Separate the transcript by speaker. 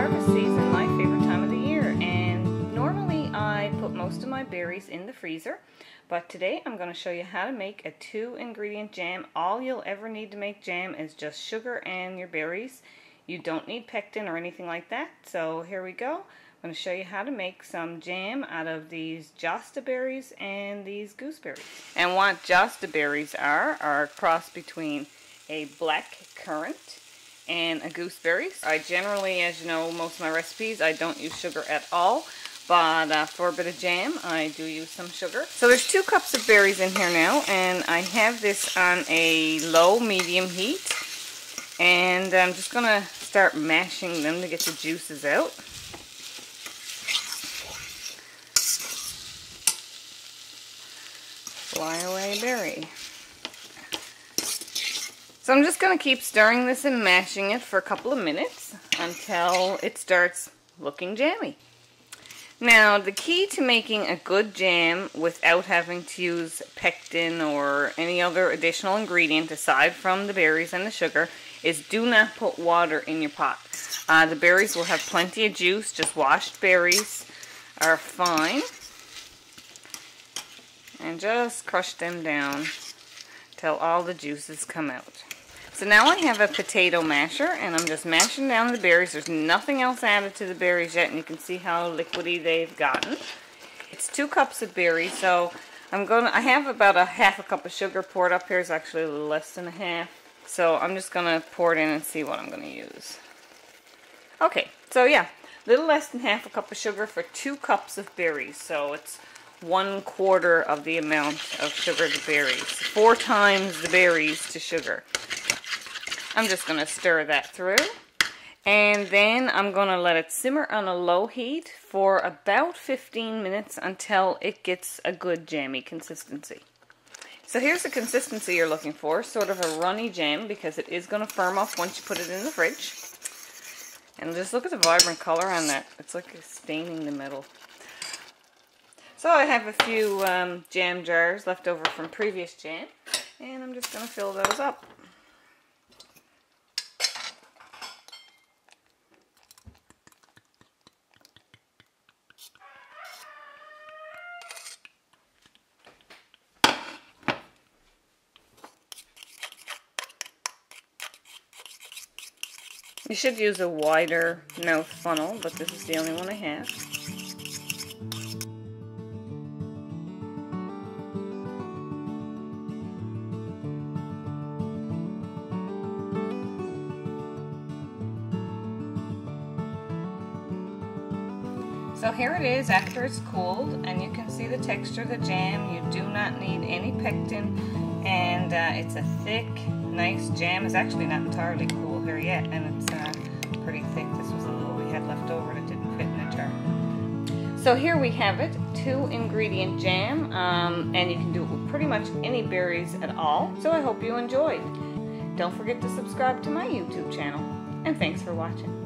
Speaker 1: harvest season, my favorite time of the year, and normally I put most of my berries in the freezer, but today I'm going to show you how to make a 2-ingredient jam. All you'll ever need to make jam is just sugar and your berries. You don't need pectin or anything like that, so here we go. I'm going to show you how to make some jam out of these Josta berries and these gooseberries. And what Josta berries are a cross between a black currant and a gooseberry. I generally, as you know, most of my recipes, I don't use sugar at all, but for a bit of jam, I do use some sugar. So there's 2 cups of berries in here now, and I have this on a low-medium heat, and I'm just going to start mashing them to get the juices out. Fly away berry. So I'm just going to keep stirring this and mashing it for a couple of minutes until it starts looking jammy. Now, the key to making a good jam without having to use pectin or any other additional ingredient aside from the berries and the sugar is do not put water in your pot. The berries will have plenty of juice. Just washed berries are fine. And just crush them down till all the juices come out. So now I have a potato masher, and I'm just mashing down the berries. There's nothing else added to the berries yet, and you can see how liquidy they've gotten. It's 2 cups of berries, so I have about a half a cup of sugar poured up here. It's actually a little less than a half. So I'm just going to pour it in and see what I'm going to use. Okay, so yeah, a little less than half a cup of sugar for 2 cups of berries. So it's 1/4 of the amount of sugar to berries. 4 times the berries to sugar. I'm just going to stir that through, and then I'm going to let it simmer on a low heat for about 15 minutes until it gets a good jammy consistency. So here's the consistency you're looking for, sort of a runny jam, because it is going to firm up once you put it in the fridge. And just look at the vibrant color on that. It's like staining the metal. So I have a few jam jars left over from previous jam, and I'm just going to fill those up. You should use a wider mouth funnel, but this is the only one I have. So here it is after it's cooled, and you can see the texture of the jam. You do not need any pectin, and it's a thick, nice jam. It's actually not entirely cool here yet, and it's pretty thick. This was a little we had left over that didn't fit in a jar. So here we have it, 2-ingredient jam, and you can do it with pretty much any berries at all. So I hope you enjoyed. Don't forget to subscribe to my YouTube channel, and thanks for watching.